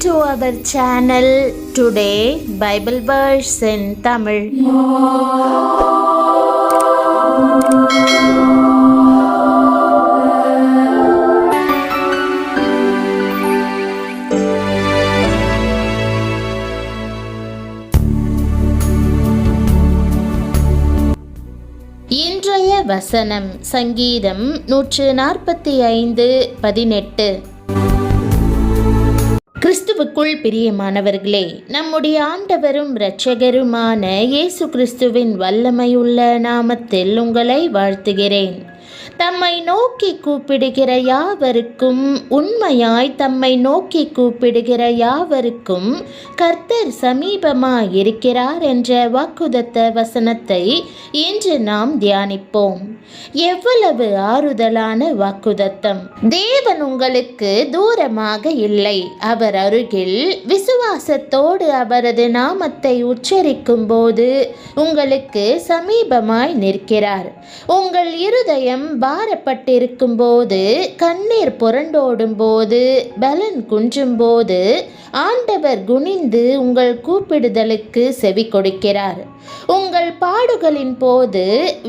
to our channel. Today Bible verse in Tamil. இன்றைய வசனம் சங்கீதம் 145:18. கிறிஸ்துவுக்குள் பிரியமானவர்களே, நம்முடைய ஆண்டவரும் இரட்சகருமான இயேசு கிறிஸ்துவின் வல்லமையுள்ள நாமத்தில் உங்களை வாழ்த்துகிறேன். தம்மை நோக்கி கூப்பிடுகிற யாவருக்கும், உண்மையாய் தம்மை நோக்கி கூப்பிடுகிற யாவருக்கும் கர்த்தர் சமீபமாய் இருக்கிறார் என்ற வாக்குதத்த வசனத்தை இன்று நாம் தியானிப்போம். எவ்வளவு ஆறுதலான வாக்குதத்தம்! தேவன் உங்களுக்கு தூரமாக இல்லை, அவர் அருகில். விசுவாசத்தோடு அவரது நாமத்தை உச்சரிக்கும் போது உங்களுக்கு சமீபமாய் நிற்கிறார். உங்கள் இருதயம் பாரப்பட்டிருக்கும் போது, கண்ணீர் புரண்டோடும் போது, பலன் குன்றும் போது ஆண்டவர் குனிந்து உங்கள் கூப்பிடுதலுக்கு செவி கொடுக்கிறார். உங்கள் பாடுகளின் போது,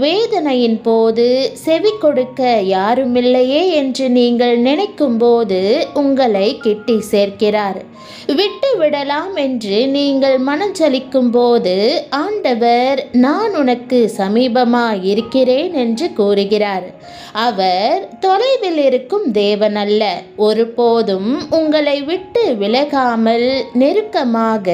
வேதனையின் போது செவி கொடுக்க யாருமில்லையே என்று நீங்கள் நினைக்கும் போது உங்களை கிட்டி சேர்க்கிறார். விட்டு விடலாம் என்று நீங்கள் மனஞ்சலிக்கும் போது ஆண்டவர் நான் உனக்கு சமீபமாய் இருக்கிறேன் என்று கூறுகிறார். அவர் தொலைவில் இருக்கும் தேவன் அல்ல. ஒருபோதும் உங்களை விட்டு விலகாமல் நெருக்கமாக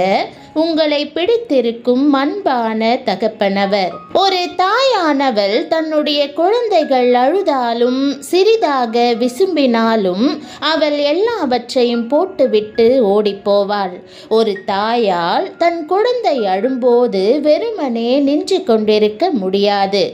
உங்களை பிடித்திருக்கும் அன்பான தகப்பனவர். ஒரு தாயானவள் தன்னுடைய குழந்தைகள் அழுதாலும் சிறிதாக விசும்பினாலும் அவள் எல்லாவற்றையும் போட்டுவிட்டு ஓடிப்போவாள். ஒரு தாயால் தன் குழந்தை அழும்போது வெறுமனே நின்று கொண்டிருக்க முடியாது.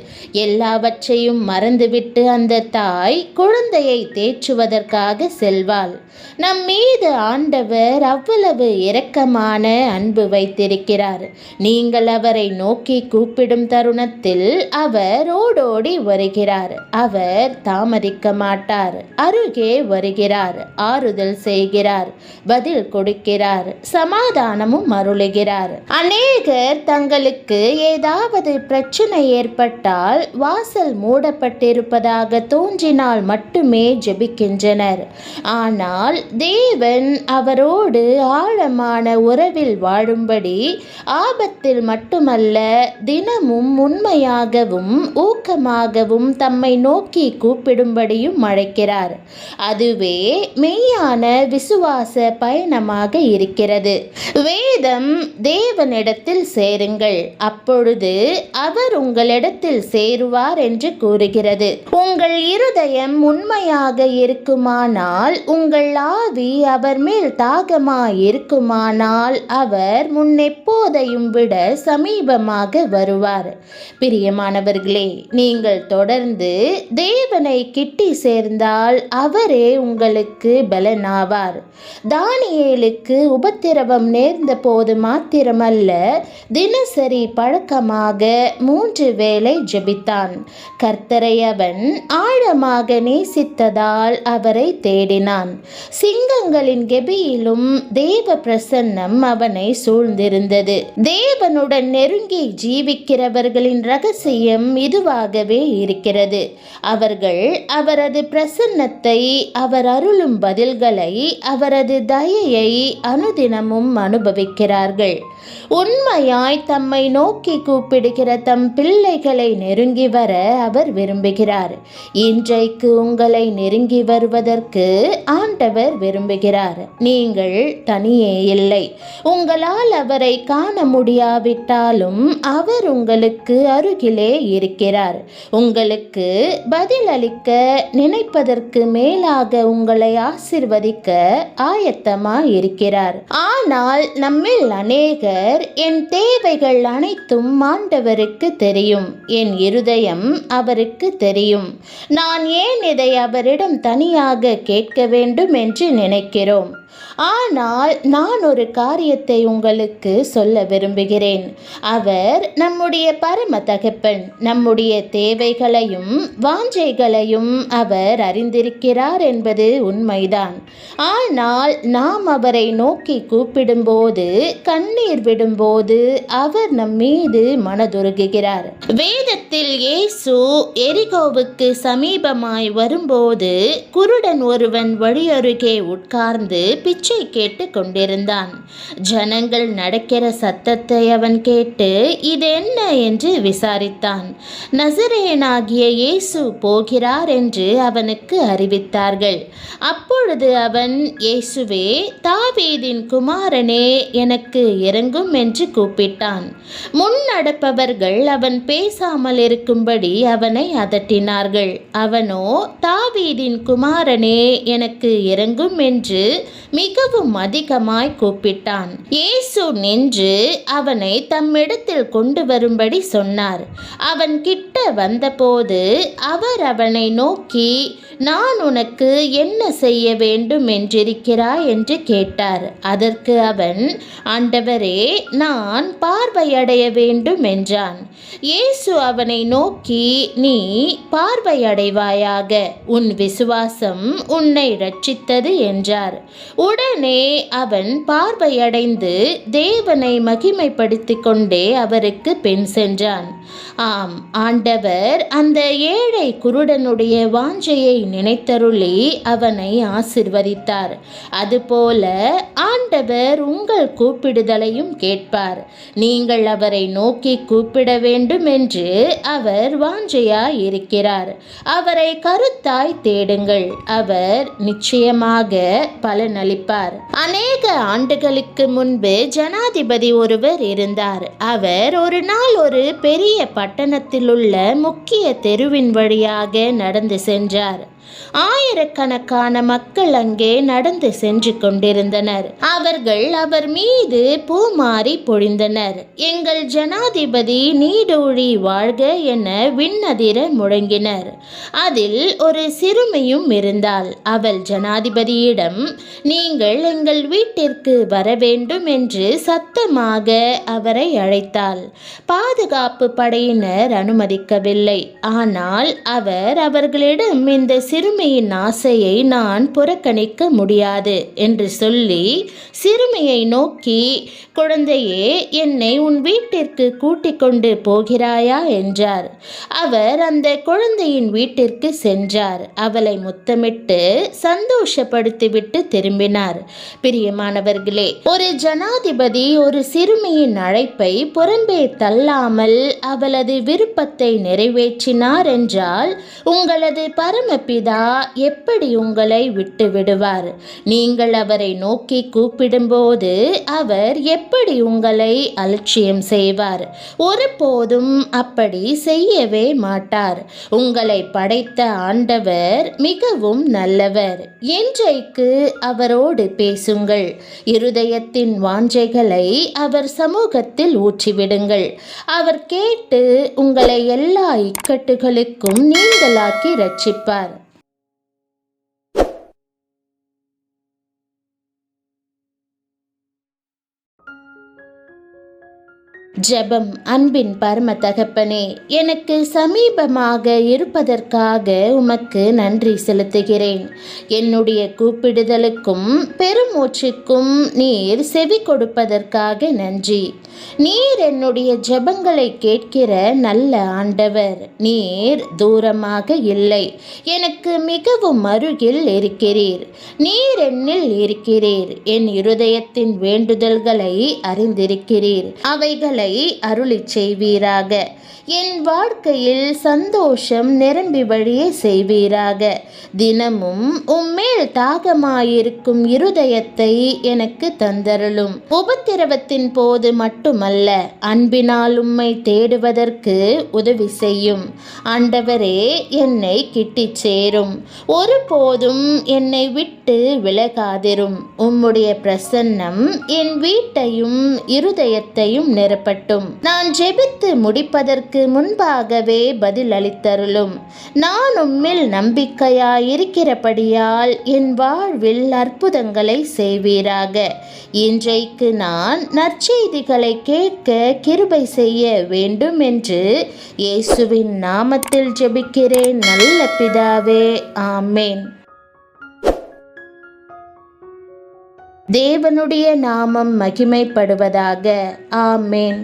எல்லாவற்றையும் மறந்துவிட்டு அந்த தாய் குழந்தையை தேற்றுவதற்காக செல்வாள். நம் மீது ஆண்டவர் அவ்வளவு இரக்கமான அன்பு வைத்திருக்கிறார். நீங்கள் அவரை நோக்கி கூப்பிடும் தருணத்தில் அவர் ஓடோடி வருகிறார். அவர் தாமதிக்க மாட்டார். அருகே வருகிறார், ஆறுதல் செய்கிறார், பதில் கொடுக்கிறார், சமாதானமும் அருளுகிறார். அநேகர் தங்களுக்கு ஏதாவது பிரச்சனை ஏற்பட்டால் வாசல் மூடப்பட்டிருப்பதாக தோன்றினால் மட்டுமே ஜெபிக்கின்றனர். ஆனால் தேவன் அவரோடு ஆழமான உறவில் வாழும்படி ஆபத்தில் மட்டுமல்ல, தினமும் உண்மையாகவும் ஊக்கமாகவும் தம்மை நோக்கி கூப்பிடும்படியும் அழைக்கிறார். அதுவே மெய்யான விசுவாச பயணமாக இருக்கிறது. வேதம் தேவனிடத்தில் சேருங்கள், அப்பொழுது அவர் உங்களிடத்தில் சேருவார் என்று கூறுகிறது. உங்கள் இருதயம் உண்மையாக இருக்குமானால், உங்கள் ஆவி அவர் மேல் தாகமாய் இருக்குமானால் அவர் முன்னெப்போதையும் விட சமீபமாக வருவார். பிரியமானவர்களே, நீங்கள் தொடர்ந்து தேவனை கிட்டி சேர்ந்தால் அவரே உங்களுக்கு பலனாவார். தானியேலுக்கு உபத்திரவம் நேர்ந்த போது மாத்திரமல்ல, தினசரி பழக்கமாக 3 வேளை ஜெபித்தான். கர்த்தரை அவன் ஆழமாக நேசித்ததால் அவரை தேடினான். சிங்கங்களின் கெபியிலும் தேவ பிரசன்னம் அவனை சூழ்ந்திருந்தது. தேவனுடன் நெருங்கி ஜீவிக்கிறவர்களின் ரகசியம் இதுவாகவே இருக்கிறது. அவர்கள் அவரது பிரசன்னத்தை, அவர் அருளும் பதில்களை, அவரது தயையை அனுதினமும் அனுபவிக்கிறார்கள். உண்மையாய் தம்மை நோக்கி கூப்பிடுகிற தம் பிள்ளைகளை நெருங்கி வர அவர் விரும்புகிறார். இன்றைக்கு உங்களை நெருங்கி வருவதற்கு ஆண்டவர் விரும்புகிறார். நீங்கள் தனியே இல்லை. உங்களால் அவரை காண முடியாவிட்டாலும் அவர் உங்களுக்கு அருகிலே இருக்கிறார். உங்களுக்கு பதிலளிக்க நினைப்பதற்கு மேலாக உங்களை ஆசீர்வதிக்க ஆயத்தமாய் இருக்கிறார். ஆனால் நம்மில் அநேகர் என் தேவைகள் அனைத்தும் ஆண்டவருக்கு தெரியும், என் இருதயம் அவருக்கு தெரியும், நான் ஏன் இதை அவரிடம் தனியாக கேட்க வேண்டும் என்று நினைக்கிறோம். ஆனால் நான் ஒரு காரியத்தை உங்களுக்கு சொல்ல விரும்புகிறேன். அவர் நம்முடைய பரம தகப்பன். நம்முடைய தேவைகளையும் வாஞ்சைகளையும் அவர் அறிந்திருக்கிறார் என்பது உண்மைதான். ஆனால் நாம் அவரை நோக்கி கூப்பிடும்போது, கண்ணீர் விடும்போது அவர் நம் மீது மனதுருகுகிறார். வேதத்தில் இயேசு எரிகோவுக்கு சமீபமாய் வரும்போது குருடன் ஒருவன் வழியருகே உட்கார்ந்து பிச்சை கேட்டு கொண்டிருந்தான். ஜனங்கள் நடக்கிற சத்தத்தை அவன் கேட்டு இது என்ன என்று விசாரித்தான். நசரேயனாகிய இயேசு போகிறார் என்று அவனுக்கு அறிவித்தார்கள். அப்பொழுது அவன், இயேசுவே, தாவீதின் குமாரனே, எனக்கு இரங்கும் என்று கூப்பிட்டான். முன் நடப்பவர்கள் அவன் பேசாமல் இருக்கும்படி அவனை அதட்டினார்கள். அவனோ, தாவீதின் குமாரனே, எனக்கு இரங்கும் என்று மிகவும் அதிகமாய் கூப்பிட்டான். இயேசு நின்று அவனை தம்மிடத்தில் கொண்டு வரும்படி சொன்னார். அவன் கிட்ட வந்தபோது அவர் அவனை நோக்கி, நான் உனக்கு என்ன செய்ய வேண்டும் என்றிருக்கிறாய் என்று கேட்டார். அதற்கு அவன், ஆண்டவரே, நான் பார்வையடைய வேண்டும் என்றான். இயேசு அவனை நோக்கி, நீ பார்வையடைவாயாக, உன் விசுவாசம் உன்னை இரட்சித்தது என்றார். உடனே அவன் பார்வையடைந்து தேவனை மகிமைப்படுத்திக் கொண்டே அவருக்கு பின் சென்றான். ஆம், ஆண்டவர் அந்த ஏழை குருடனுடைய வாஞ்சையை நினைத்தருளி அவனை ஆசிர்வதித்தார். அதுபோல ஆண்டவர் உங்கள் கூப்பிடுதலையும் கேட்பார். நீங்கள் அவரை நோக்கி கூப்பிட வேண்டும் என்று அவர் வாஞ்சையாய் இருக்கிறார். அவரை கருத்தாய் தேடுங்கள், அவர் நிச்சயமாக பலனளிப்பார். அநேக ஆண்டுகளுக்கு முன்பு ஜனாதிபதி ஒருவர் இருந்தார். அவர் ஒரு நாள் ஒரு பெரிய பட்டணத்திலுள்ள முக்கிய தெருவின் வழியாக நடந்து சென்றார். ஆயிரக்கணக்கான மக்கள் அங்கே நடந்து சென்று கொண்டிருந்தனர். அவர்கள் அவர் மீது பூமாரி பொழிந்தனர். எங்கள் ஜனாதிபதி நீடூழி வாழ்க என விண்ணதிர முழங்கினர். அதில் ஒரு சிறுமியும் இருந்தாள். அவள் ஜனாதிபதியிடம், நீங்கள் எங்கள் வீட்டிற்கு வர வேண்டும் என்று சத்தமாக அவரை அழைத்தாள். பாதுகாப்பு படையினர் அனுமதிக்கவில்லை. ஆனால் அவர் அவர்களிடம், இந்த சிறுமியின் ஆசையை நான் புறக்கணிக்க முடியாது என்று சொல்லி சிறுமியை நோக்கி, குழந்தையே, என்னை உன் வீட்டிற்கு கூட்டிக் கொண்டு போகிறாயா என்றார். அவர் அந்த குழந்தையின் வீட்டிற்கு சென்றார். அவளை முத்தமிட்டு சந்தோஷப்படுத்திவிட்டு திரும்பினார். பிரியமானவர்களே, ஒரு ஜனாதிபதி ஒரு சிறுமியின் அழைப்பை புறம்பே தள்ளாமல் அவளது விருப்பத்தை நிறைவேற்றினார் என்றால் உங்களது பரமபிதா எப்படி உங்களை விட்டு விடுவார்? நீங்கள் அவரை நோக்கி கூப்பிடும்போது அவர் எப்படி உங்களை அலட்சியம் செய்வார்? ஒருபோதும் அப்படி செய்யவே மாட்டார். உங்களை படைத்த ஆண்டவர் மிகவும் நல்லவர். இன்றைக்கு அவரோடு பேசுங்கள். இருதயத்தின் வாஞ்சைகளை அவர் சமூகத்தில் ஊற்றிவிடுங்கள். அவர் கேட்டு உங்களை எல்லா இக்கட்டுகளுக்கும் நீங்களாக்கி ரட்சிப்பார். ஜெபம். அன்பின் பரம தகப்பனே, எனக்கு சமீபமாக இருப்பதற்காக உமக்கு நன்றி செலுத்துகிறேன். என்னுடைய கூப்பிடுதலுக்கும் பெருமூச்சுக்கும் நீர் செவி கொடுப்பதற்காக நன்றி. நீர் என்னுடைய ஜெபங்களை கேட்கிற நல்ல ஆண்டவர். நீர் தூரமாக இல்லை, எனக்கு மிகவும் அருகில் இருக்கிறீர். நீர் என்னில் இருக்கிறீர். என் இருதயத்தின் வேண்டுதல்களை அறிந்திருக்கிறீர். அவைகளை அருளிச் செய்வீராக. என் வாழ்க்கையில் சந்தோஷம் நிரம்பி வழியே செய்வீராக. தினமும் உம்மேல் தாகமாயிருக்கும் இருதயத்தை எனக்கு தந்தருளும். உபத்திரவத்தின் போது மட்டுமல்ல, அன்பினால் உம்மை தேடுவதற்கு உதவி செய்யும். ஆண்டவரே, என்னை கிட்டிச் சேரும். ஒருபோதும் என்னை விட்டு விலகாதிரும். உம்முடைய பிரசன்னம் என் வீட்டையும் இருதயத்தையும் நிரப்பட்டும். வெளிப்படட்டும். நான் ஜெபித்து முடிப்பதற்கு முன்பாகவே பதில் அளித்தருளும். நான் உம்மில் நம்பிக்கையாயிருக்கிறபடியால் என் வாழ்வில் அற்புதங்களை செய்வீராக. இன்றைக்கு நான் நற்செய்திகளை கேட்க கிருபை செய்ய வேண்டும் என்று இயேசுவின் நாமத்தில் ஜெபிக்கிறேன் நல்ல பிதாவே, ஆமேன். தேவனுடைய நாமம் மகிமைப்படுவதாக. ஆமேன்.